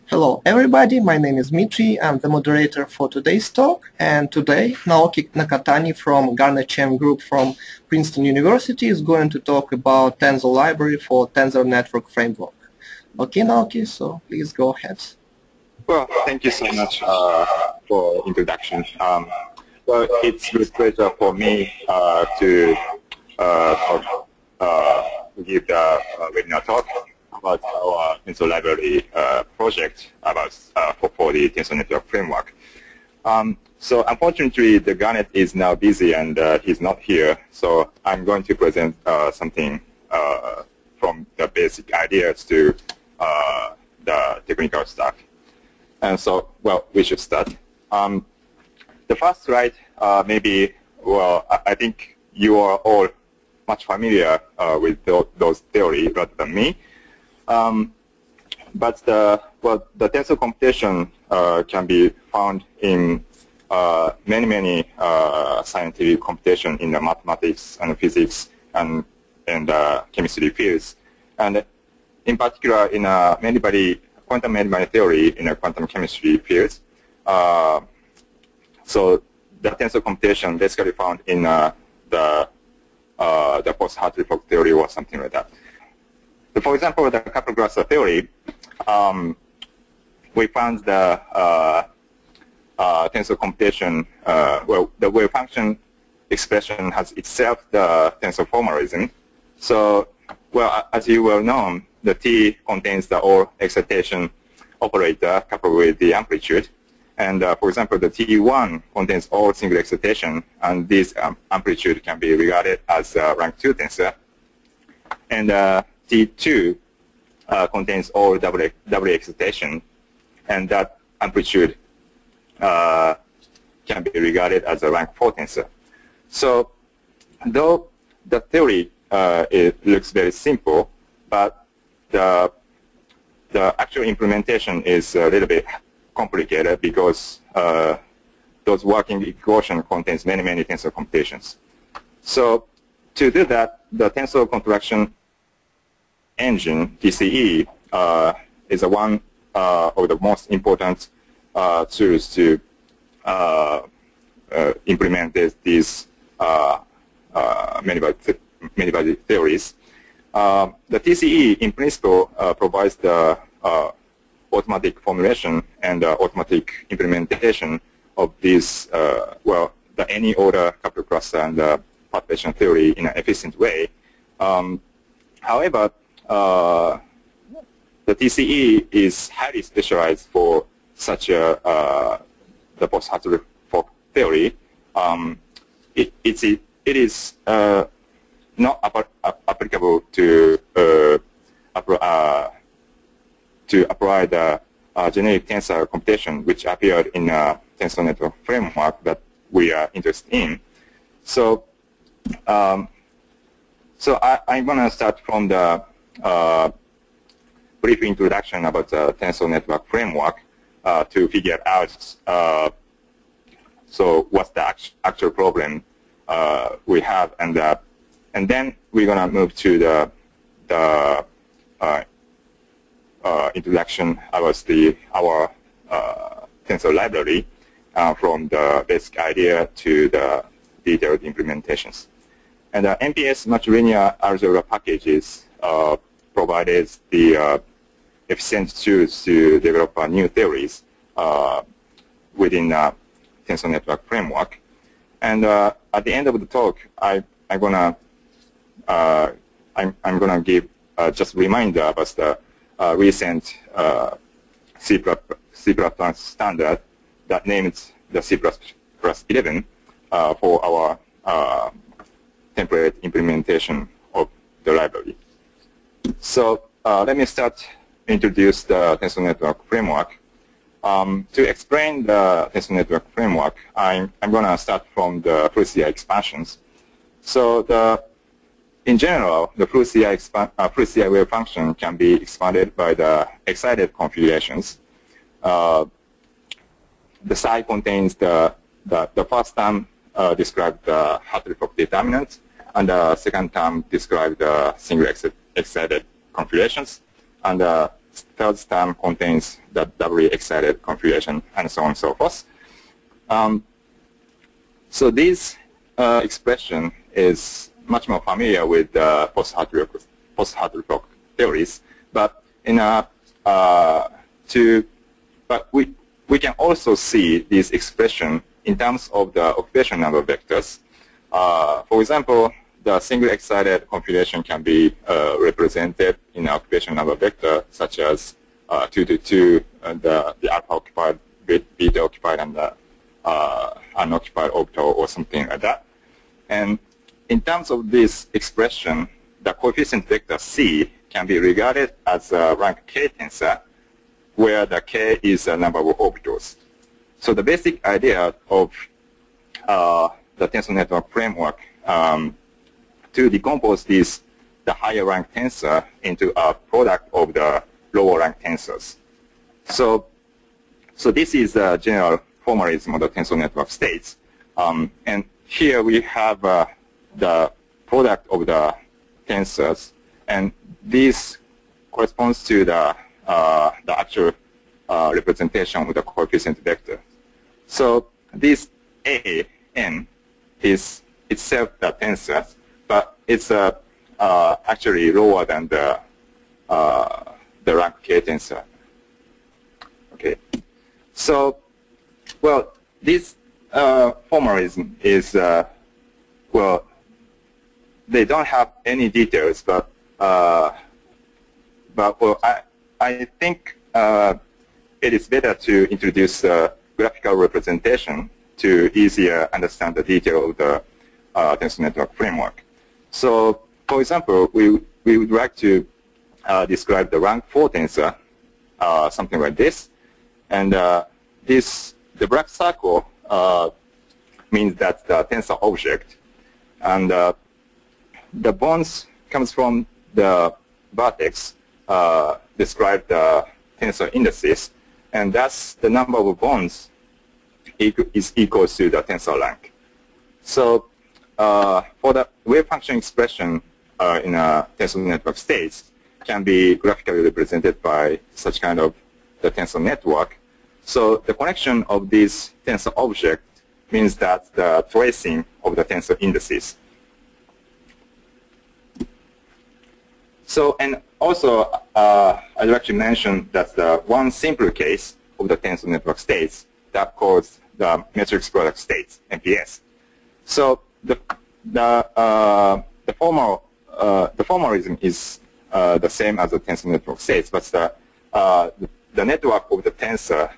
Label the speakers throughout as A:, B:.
A: Hello everybody, my name is Dmitry, I'm the moderator for today's talk, and today Naoki Nakatani from Garner-Chem Group from Princeton University is going to talk about Tensor library for Tensor Network Framework. Okay Naoki, so please go ahead.
B: Well, thank you so much for introduction. Well, it's a pleasure for me to give the webinar talk about our Tensor library project about for the Tensor Network Framework. So unfortunately, the Garnet is now busy and he's not here. So I'm going to present something from the basic ideas to the technical stuff. And so, well, we should start. The first slide, maybe, well, I think you are all much familiar with those theory rather than me. But the tensor computation can be found in many scientific computation in the mathematics and physics and chemistry fields, and in particular in quantum many-body theory in a quantum chemistry fields. So the tensor computation basically found in the post-Hartree-Fock theory or something like that. So for example, the couple-cluster theory, we found the tensor computation, well, the wave function expression has itself the tensor formalism. So, well, as you well know, the T contains the all excitation operator coupled with the amplitude. And for example, the T1 contains all single excitation, and this amplitude can be regarded as rank 2 tensor. And T2 contains all double excitation, and that amplitude can be regarded as a rank 4 tensor. So, though the theory it looks very simple, but the actual implementation is a little bit complicated because those working equation contains many tensor computations. So to do that, the tensor contraction engine, TCE, is one of the most important tools to implement these many-body theories. The TCE, in principle, provides the automatic formulation and automatic implementation of this, well, the any order couple cluster and the population theory in an efficient way. However, the TCE is highly specialized for such a the post-Hartree-Fock theory. It is not applicable to apply the generic tensor computation which appeared in a tensor network framework that we are interested in. So, I'm going to start from the brief introduction about the tensor network framework to figure out so what's the actual problem we have, and then we're going to move to the introduction about our tensor library from the basic idea to the detailed implementations. And the MPS multilinear algebra packages provided the efficient tools to develop new theories within the tensor network framework. And at the end of the talk, I'm gonna give just a reminder about the recent C++ standard that names the C++11 for our template implementation of the library. So let me introduce the tensor network framework. To explain the tensor network framework, I'm going to start from the full CI expansions. So in general, the full CI wave function can be expanded by the excited configurations. The psi contains the first term describes the Hartree-Fock determinant, and the second term describes the single excited configurations, and the third term contains the doubly excited configuration, and so on and so forth. So this expression is much more familiar with post-Hartree-Fock theories, but we can also see this expression in terms of the occupation number vectors. For example, the single excited configuration can be represented in an occupation number vector, such as 2 to 2, the alpha occupied, beta occupied, and the unoccupied orbital, or something like that. And in terms of this expression, the coefficient vector C can be regarded as a rank K tensor, where the K is a number of orbitals. So the basic idea of the tensor network framework to decompose the higher rank tensor into a product of the lower rank tensors. So this is the general formalism of the tensor network states. And here we have the product of the tensors, and this corresponds to the actual representation of the coefficient vector. So this A(n) is itself the tensor, but it's actually lower than the rank K tensor. Okay. So, well, this formalism is well, they don't have any details, but well, I think it is better to introduce graphical representation to easier understand the detail of the tensor network framework. So, for example, we would like to describe the rank 4 tensor, something like this, and the black circle means that the tensor object, and the bonds comes from the vertex describe the tensor indices, and thus the number of bonds is equal to the tensor rank. So for the wave function expression in a tensor network states can be graphically represented by such kind of the tensor network. So the connection of this tensor object means that the tracing of the tensor indices. So, and also, I'd like to mention that the one simple case of the tensor network states that calls the matrix product states, MPS. So the formalism is the same as the tensor network states, but the network of the tensor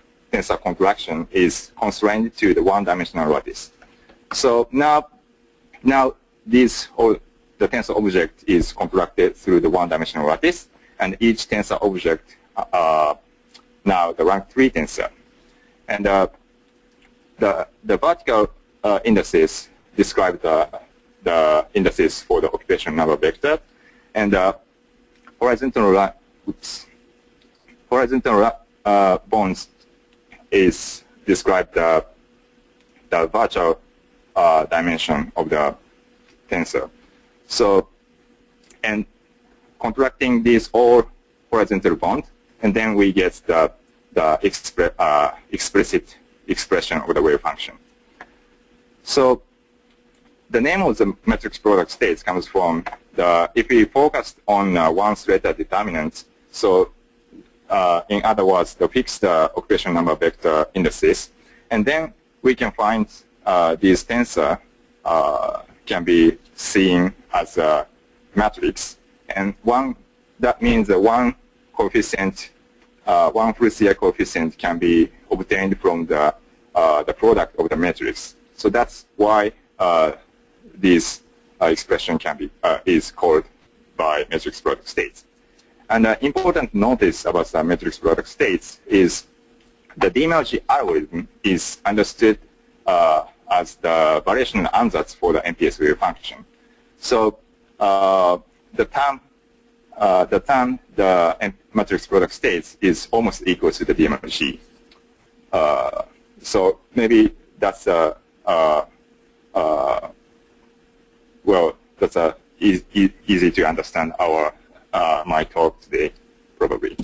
B: contraction is constrained to the one-dimensional lattice. So now the tensor object is contracted through the one-dimensional lattice, and each tensor object now the rank 3 tensor. And the vertical indices describe the indices for the occupation number vector, and horizontal bonds is describe the virtual dimension of the tensor. So, and contracting these all horizontal bonds, and then we get the explicit expression of the wave function. So, the name of the matrix product states comes from if we focus on one theta determinant, so in other words, the fixed occupation number vector indices, and then we can find these tensor can be seen as a matrix, and that means that one coefficient, one free CI coefficient can be obtained from the product of the matrix. So that's why this expression can be is called by matrix product states. And important notice about the matrix product states is the de-Morgan algorithm is understood as the variational ansatz for the MPS wave function. So the term the matrix product states is almost equal to the de-Morgan. So maybe that's well, that's easy to understand our my talk today, probably.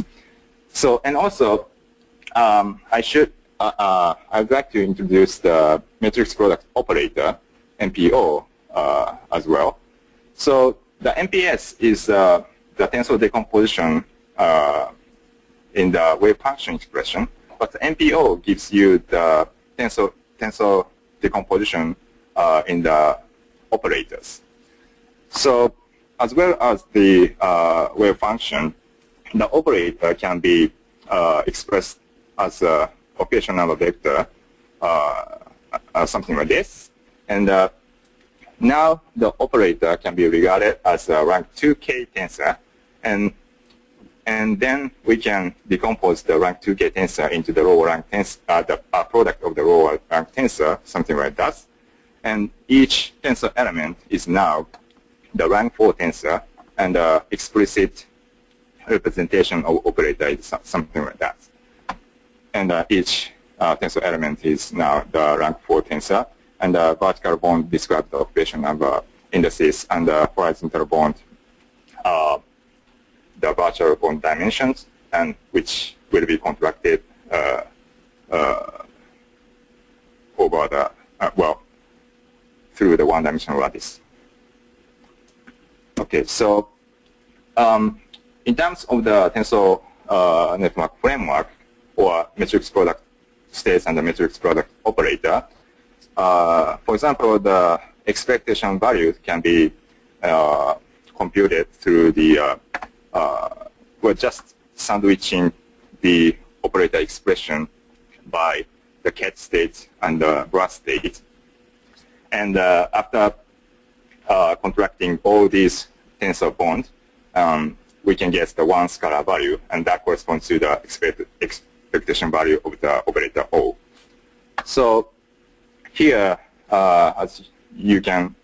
B: So, and also, I'd like to introduce the matrix product operator, MPO, as well. So the MPS is the tensor decomposition in the wave function expression, but the MPO gives you the tensor decomposition in the operators. So as well as the wave function, the operator can be expressed as a occasional vector, something like this. And now the operator can be regarded as a rank 2k tensor, and then we can decompose the rank 2k tensor into the lower rank tensor, the product of the lower rank tensor, something like that. And each tensor element is now the rank 4 tensor, and explicit representation of operator is something like that. And each tensor element is now the rank 4 tensor, and the vertical bond describes the operation of indices, and the horizontal bond the virtual bond dimensions, and which will be contracted over the through the one-dimensional lattice. Okay, so in terms of the tensor network framework, or matrix product states and the matrix product operator, for example, the expectation values can be computed through the, we're just sandwiching the operator expression by the ket state and the brass state. And after contracting all these tensor bonds, we can get the one scalar value, and that corresponds to the expectation value of the operator O. So here, as you can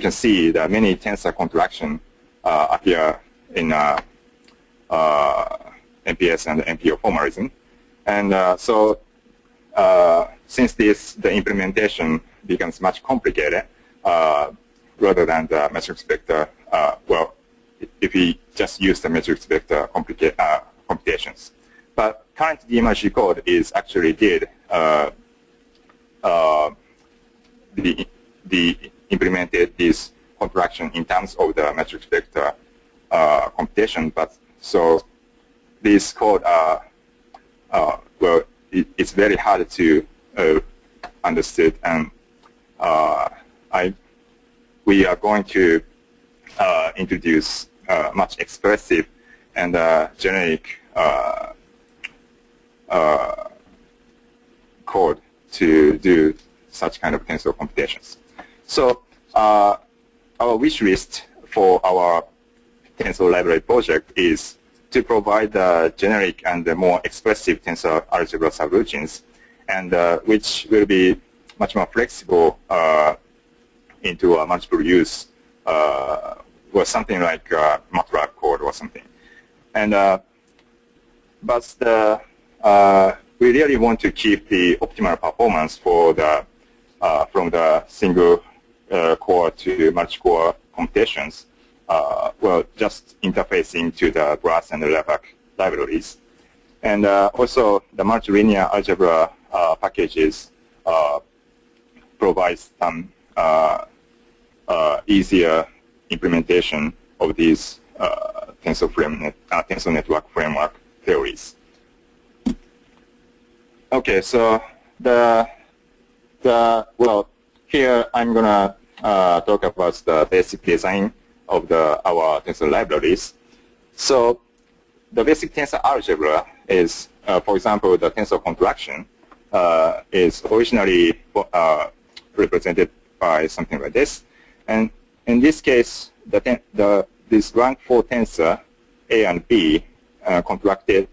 B: see, the many tensor contraction appear in MPS and MPO formalism, and so since the implementation becomes much complicated, rather than the matrix vector, if we just use the matrix vector computations. But current DMRG code is actually did implemented this contraction in terms of the matrix vector computation. But so this code it's very hard to understood, and we are going to introduce much expressive and generic code to do such kind of tensor computations. So our wish list for our tensor library project is to provide the generic and the more expressive tensor algebra subroutines, and which will be much more flexible into a multiple use, or something like MATLAB code or something. And but we really want to keep the optimal performance for the from the single core to multi-core computations. Just interfacing to the brass and the LabVAC libraries, and also the multilinear algebra packages provides some easier implementation of these tensor network framework theories. Okay, so here I'm gonna talk about the basic design of our tensor libraries. So the basic tensor algebra is, for example, the tensor contraction is originally represented by something like this. And in this case, this rank 4 tensor A and B contracted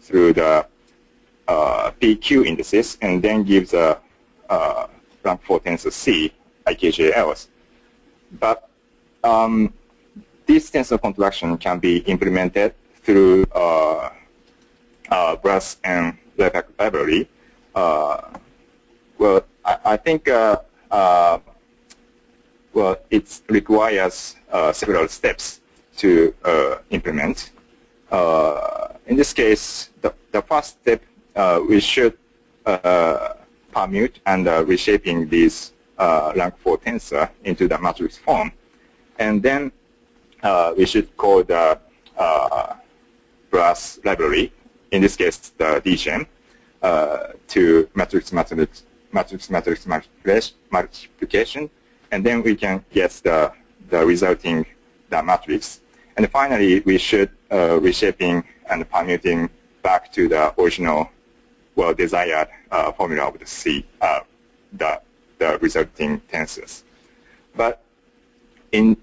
B: through the PQ indices, and then gives a rank 4 tensor C, IKJLs. But this tensor contraction can be implemented through brass and LabVAC library. I think it requires several steps to implement. in this case, the first step, we should permute and reshaping these rank 4 tensor into the matrix form. And then we should call the class library, in this case the DGEM, to matrix multiplication, and then we can guess the resulting matrix. And finally, we should reshaping and permuting back to the original, well, desired formula of the C, the resulting tensors. But in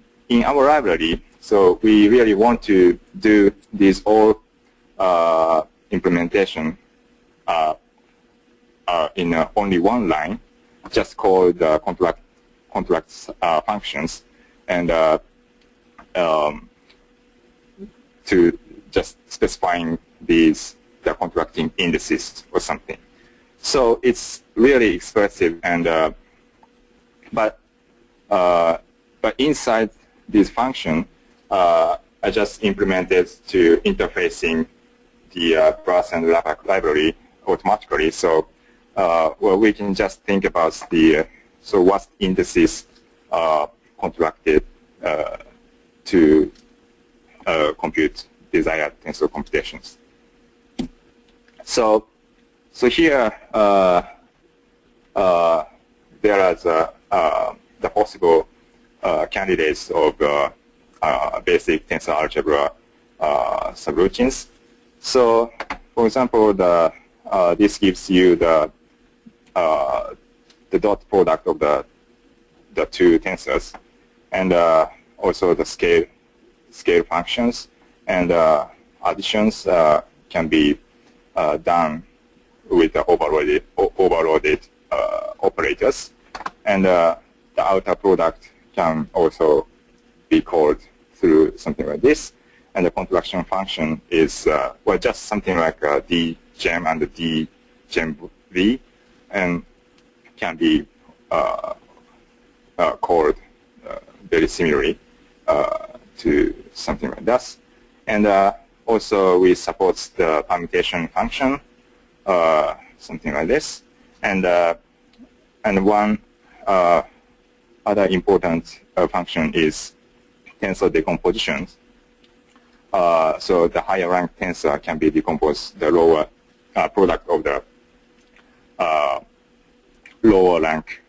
B: our library, so we really want to do these all implementation in only one line, just called contracts functions, and to just specifying the contracting indices or something. So it's really expressive, and but inside this function, I just implemented to interfacing the class and library automatically. So well, we can just think about the so what indices contracted to compute desired tensor computations. So here there are the possible candidates of basic tensor algebra subroutines. So, for example, this gives you the dot product of the two tensors, and also the scale functions, and additions can be done with the overloaded operators, and the outer product can also be called through something like this. And the contraction function is well, just something like dgem and dgem-v, and can be called very similarly to something like that. And also we support the permutation function, something like this. And one other important function is tensor decomposition. So the higher rank tensor can be decomposed the lower product of the lower rank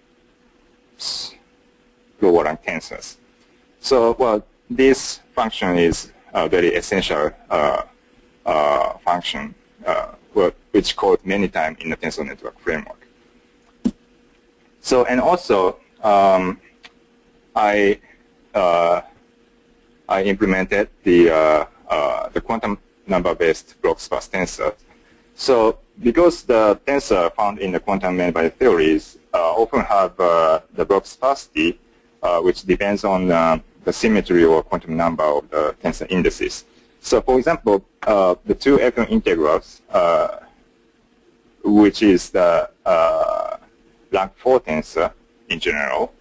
B: tensors. So well, this function is a very essential function, which called many times in the tensor network framework. So, and also I implemented the quantum number-based block sparse tensor. So because the tensor found in the quantum many-body theories often have the block sparsity, which depends on the symmetry or quantum number of the tensor indices. So for example, the two echelon integrals, which is the rank 4 tensor in general,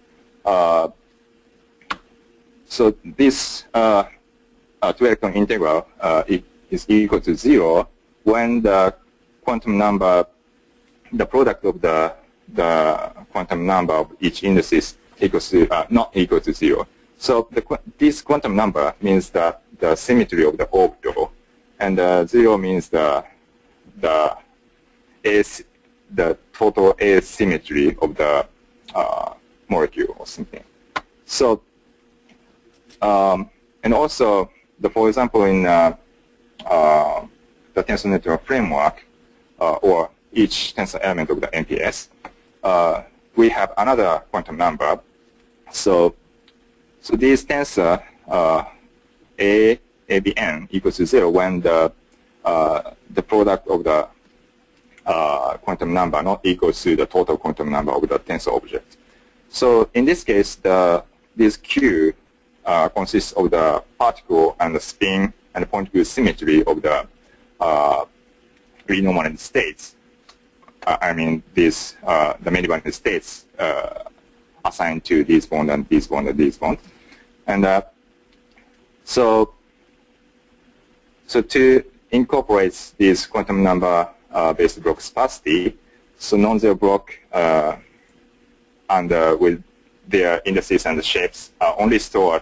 B: so this two echelon integral is equal to 0 when the quantum number, the product of the quantum number of each indices equals to, not equal to 0. So this quantum number means that the symmetry of the orbital, and 0 means the total asymmetry of the molecule or something. So and also, for example, in the tensor network framework, or each tensor element of the MPS, we have another quantum number. So this tensor ABN equals to 0 when the product of the quantum number not equals to the total quantum number of the tensor object. So in this case, this Q consists of the particle and the spin and the point of view symmetry of the renormalized states. I mean, these the many-body states assigned to this bond and this bond and this bond, and so So to incorporate this quantum number based block sparsity, so non-zero block and with their indices and the shapes are only stored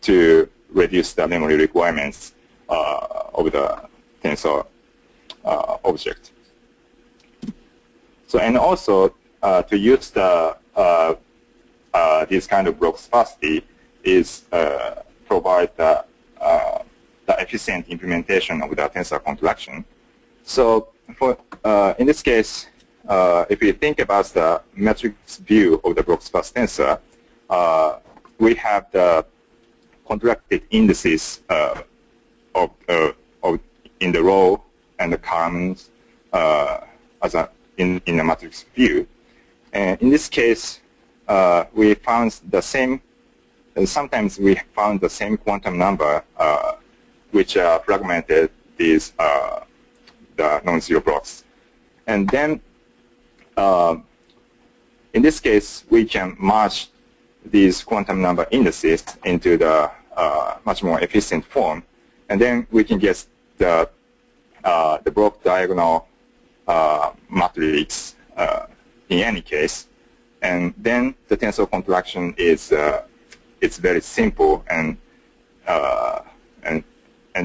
B: to reduce the memory requirements of the tensor object. So and also to use the this kind of block sparsity is provide the efficient implementation of the tensor contraction. So for in this case, if we think about the matrix view of the block sparse tensor, we have the contracted indices of in the row and the columns as in the matrix view. And in this case, we found the same. Sometimes we found the same quantum number, which fragmented these the non-zero blocks. And then, in this case, we can merge these quantum number indices into the much more efficient form, and then we can get the block diagonal matrix in any case. And then the tensor contraction is it's very simple and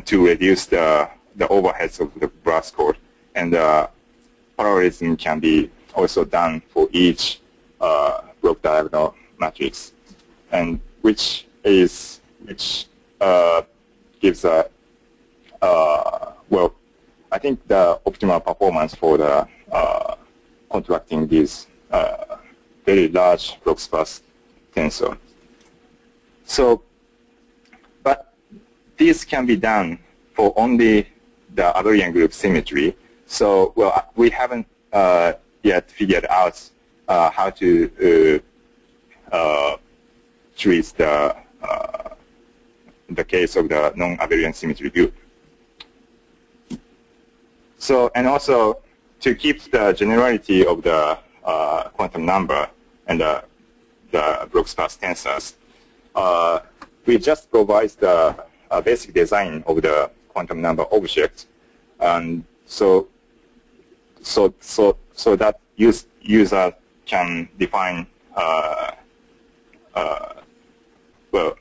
B: to reduce the overheads of the brass cord, and parallelism can be also done for each block diagonal matrix, and which gives a well, I think the optimal performance for the contracting these very large block sparse tensor. So, but this can be done for only the abelian group symmetry. So, well, we haven't yet figured out how to treat the case of the non-abelian symmetry group. So, and also to keep the generality of the quantum number and the block sparse tensors, we just provide the basic design of the quantum number object, and so that user can define well,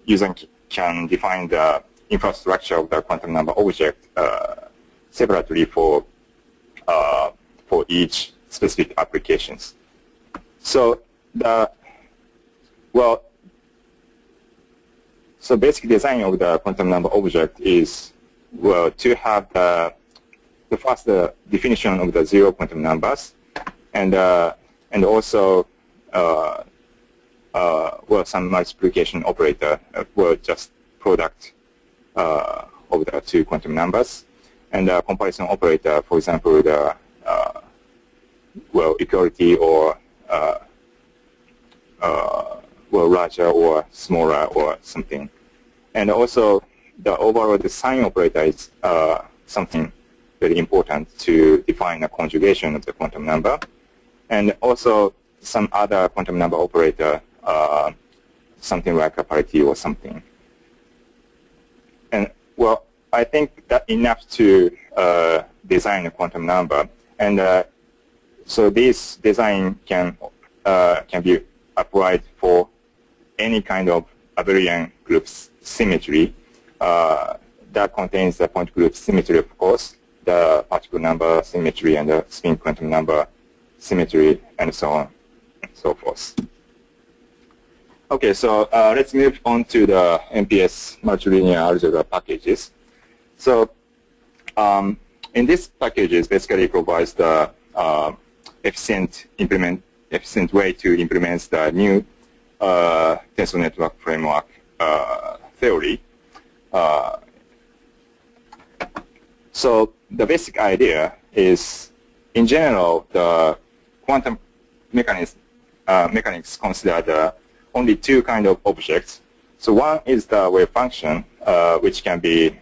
B: user can define the infrastructure of the quantum number object separately for each specific applications. So so basic design of the quantum number object is, well, to have the first definition of the zero quantum numbers, and also well, some multiplication operator, well, just product of the two quantum numbers, and a comparison operator, for example, the well, equality or well, larger or smaller or something. And also the overall design operator is something very important to define a conjugation of the quantum number. And also some other quantum number operator, something like a parity or something. And well, I think that enough to design a quantum number. And so this design can be applied for any kind of abelian group symmetry that contains the point group symmetry, of course, the particle number symmetry, and the spin quantum number symmetry, and so on and so forth. Okay, so let's move on to the MPS multilinear algebra packages. So in this packages basically provides the efficient way to implement the new tensor network framework theory. So the basic idea is, in general, the quantum mechanics consider only two kinds of objects. So one is the wave function, which can be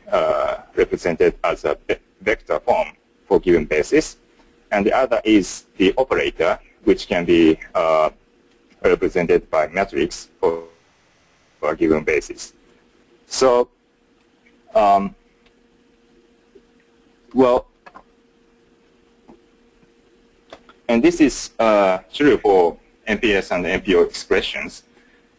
B: represented as a vector form for given basis, and the other is the operator, which can be represented by matrix for a given basis. So well, and this is true for MPS and MPO expressions.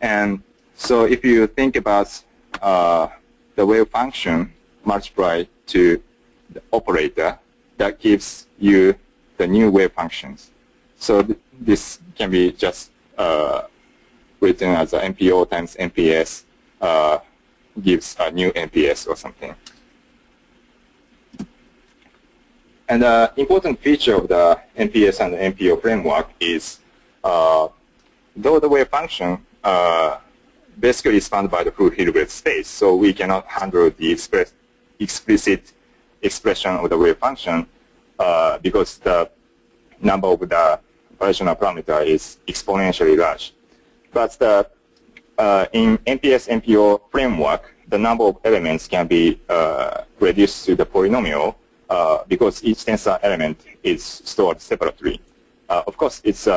B: And so if you think about the wave function multiplied to the operator, that gives you the new wave functions. So this can be just written as a MPO times MPS gives a new MPS or something. And the important feature of the MPS and the MPO framework is though the wave function basically is found by the full Hilbert space, so we cannot handle the explicit expression of the wave function because the number of the variational parameter is exponentially large. But in MPS MPO framework, the number of elements can be reduced to the polynomial because each tensor element is stored separately. Of course, it's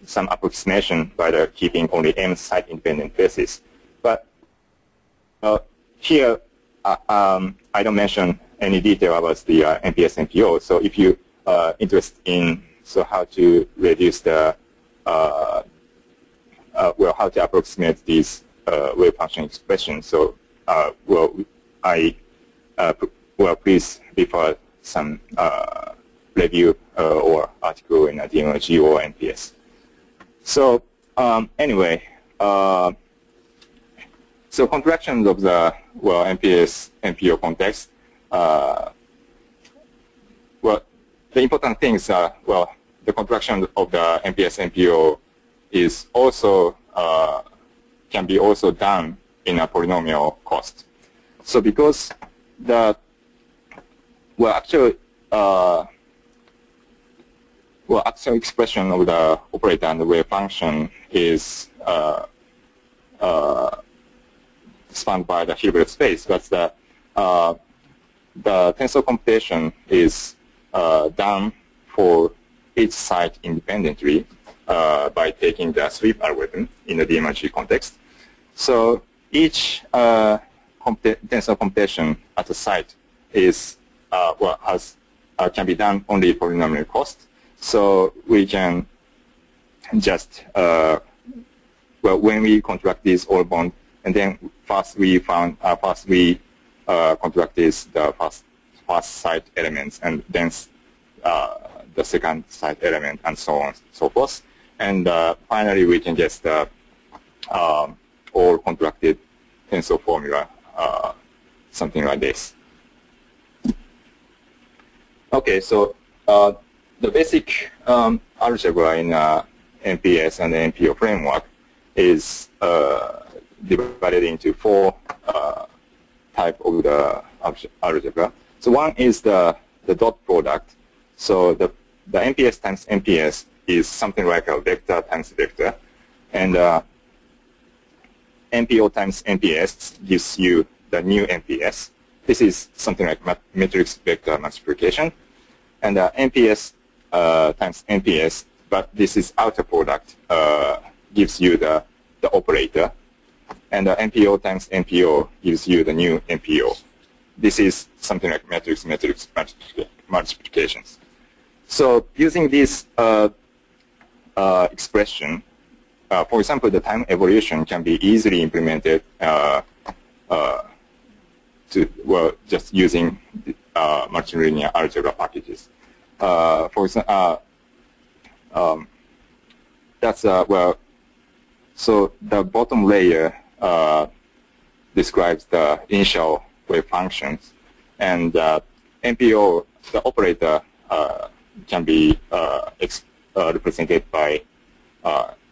B: some approximation by the keeping only m site-independent basis. But here, I don't mention any detail about the MPS MPO. So if you interested in how to reduce the well, how to approximate these wave function expressions. So well, please refer some review or article in a DMG or MPS. So anyway, so contractions of the MPS MPO context. Well, the important things are the contraction of the MPS MPO is also can be also done in a polynomial cost. So because the actual actual expression of the operator and the wave function is spanned by the Hilbert space, but the tensor computation is done for each site independently by taking the sweep algorithm in the DMG context. So each tensor computation at the site is can be done only polynomial cost. So we can just when we contract this all bond, and then first we contract this the first site elements, and then the second site element, and so on and so forth. And finally, we can get the all contracted tensor formula, something like this. Okay, so the basic algebra in MPS and the MPO framework is divided into four types of the algebra. So one is the dot product. So the MPS times MPS is something like a vector times vector, and MPO times MPS gives you the new MPS. This is something like matrix vector multiplication, and MPS times MPS, but this is outer product, gives you the operator, and MPO times MPO gives you the new MPO. This is something like matrix multiplications. So using this expression, for example, the time evolution can be easily implemented just using multilinear algebra packages. For example, that's so the bottom layer describes the initial wave functions, and MPO, the operator, can be represented by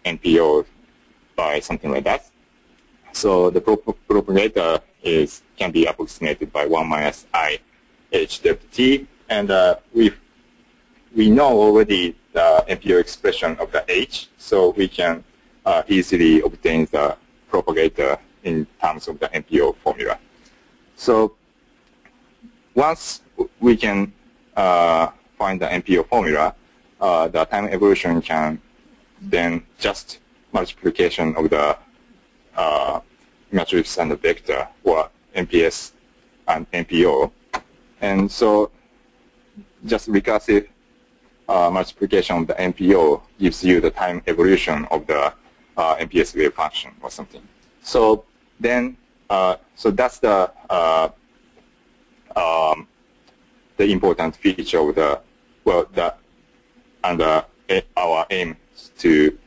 B: MPO by something like that. So the propagator can be approximated by 1 minus I h delta t, and we know already the MPO expression of the h, so we can easily obtain the propagator in terms of the MPO formula. So once we can find the MPO formula, the time evolution can then just multiplication of the matrix and the vector, or MPS and MPO. And so just recursive multiplication of the MPO gives you the time evolution of the MPS wave function or something. So then, so that's the important feature of the, well, our aim to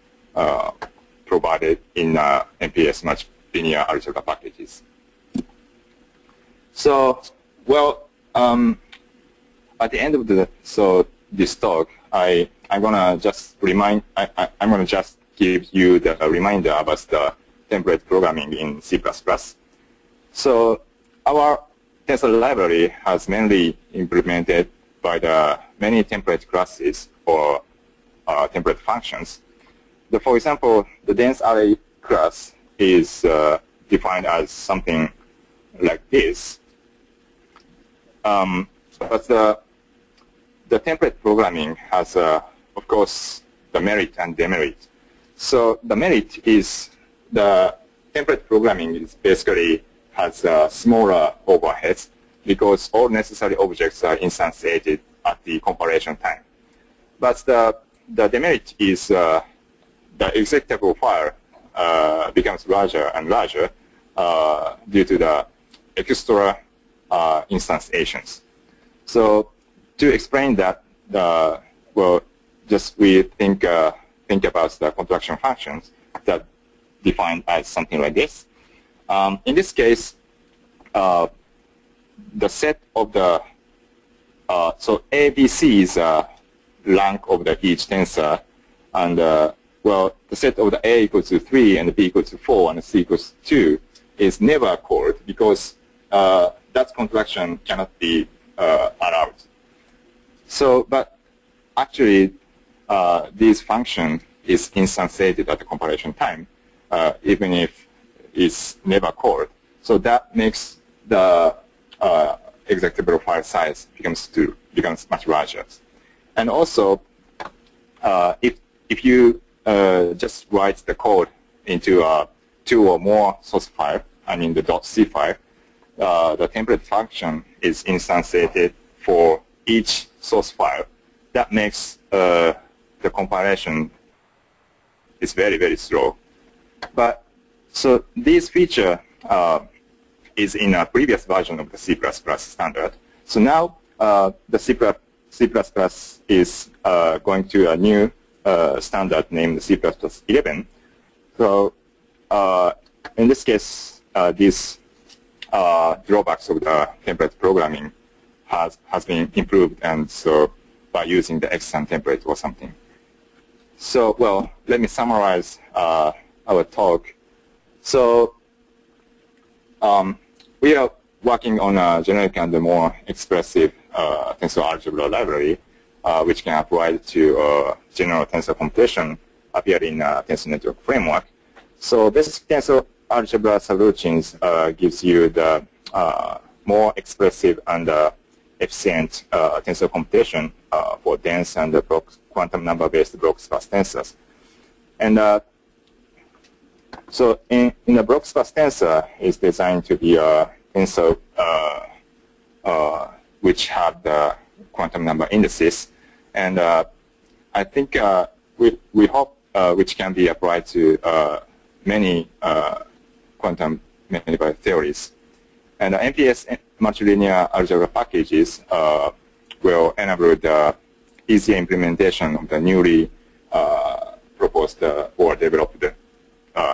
B: provide it in MPS linear algebra packages. So, well, at the end of this talk, I'm gonna just I'm gonna just give you the reminder about the template programming in C++. So our Tensor library has mainly implemented by the many template classes or template functions. For example, the dense array class is defined as something like this. But the template programming has, of course, the merit and demerit. So the merit is the template programming is basically has smaller overheads because all necessary objects are instantiated at the compilation time. But the demerit is the executable file becomes larger and larger due to the extra instantiations. So to explain that, well, just we think about the contraction functions that defined as something like this. In this case, the set of the so A, B, C is rank of each tensor, and well, the set of the A equals to 3 and the B equals to 4 and the C equals to 2 is never called because that contraction cannot be allowed. So, but actually, this function is instantiated at the compilation time, even if it's never called. So that makes the executable file size becomes much larger. And also, if you just write the code into 2 or more source file and in the .c file, the template function is instantiated for each source file. That makes the compilation is very, very slow. But so this feature is in a previous version of the C++ standard. So now the C++ is going to a new standard named C++11. So in this case, these drawbacks of the template programming has been improved, and so by using the extant template or something. So, well, let me summarize our talk. So, we are working on a generic and more expressive tensor algebra library, which can apply to general tensor computation appear in tensor network framework. So, basic tensor algebra subroutines gives you the more expressive and efficient tensor computation for dense and quantum number-based block-sparse tensors. And so in the block-sparse tensor is designed to be a tensor which have the quantum number indices. And I think we hope which can be applied to many quantum mechanical theories. And MPS multilinear algebra packages will enable the easier implementation of the newly proposed or developed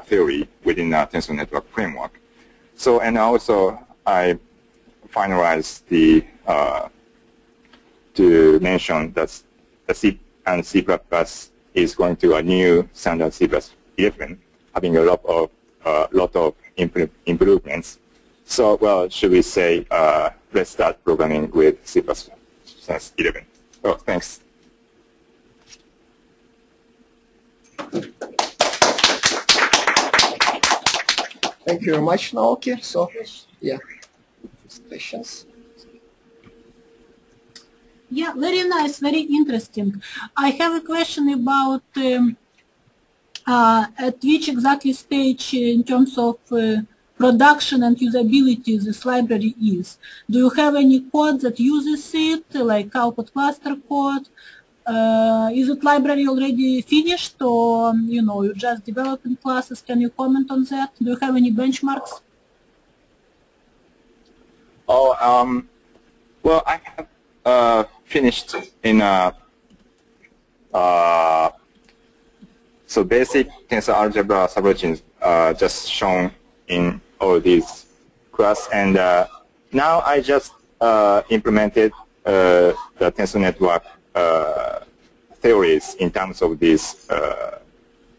B: theory within a tensor network framework. So, and also I finalized the to mention that the C and C++ is going to a new standard C++11, having a lot of improvements. So, well, should we say, let's start programming with C++11. Oh, thanks.
A: Thank you very much, Naoki. So, yeah, questions.
C: Yeah, very nice, very interesting. I have a question about at which exactly stage in terms of production and usability this library is. Do you have any code that uses it, like output cluster code? Is it library already finished, or you're just developing classes? Can you comment on that? Do you have any benchmarks?
B: Oh, well, I have finished in so basic tensor algebra subroutines just shown in all these class, and now I just implemented the tensor network theories in terms of these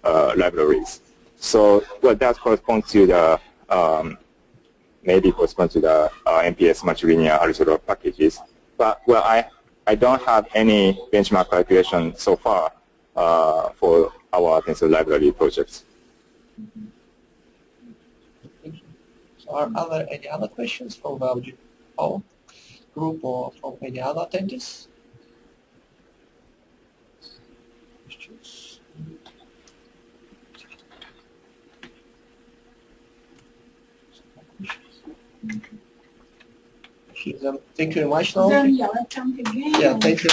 B: libraries. So that corresponds to the maybe corresponds to the MPS multilinear algebra packages. But well, I don't have any benchmark calculation so far for our tensor library projects.
A: Thank you. So are there any other questions from the our group or from any other attendees? Questions? Thank you very much, Naoki.
C: Then, yeah, let's jump again.
A: Yeah, thank you.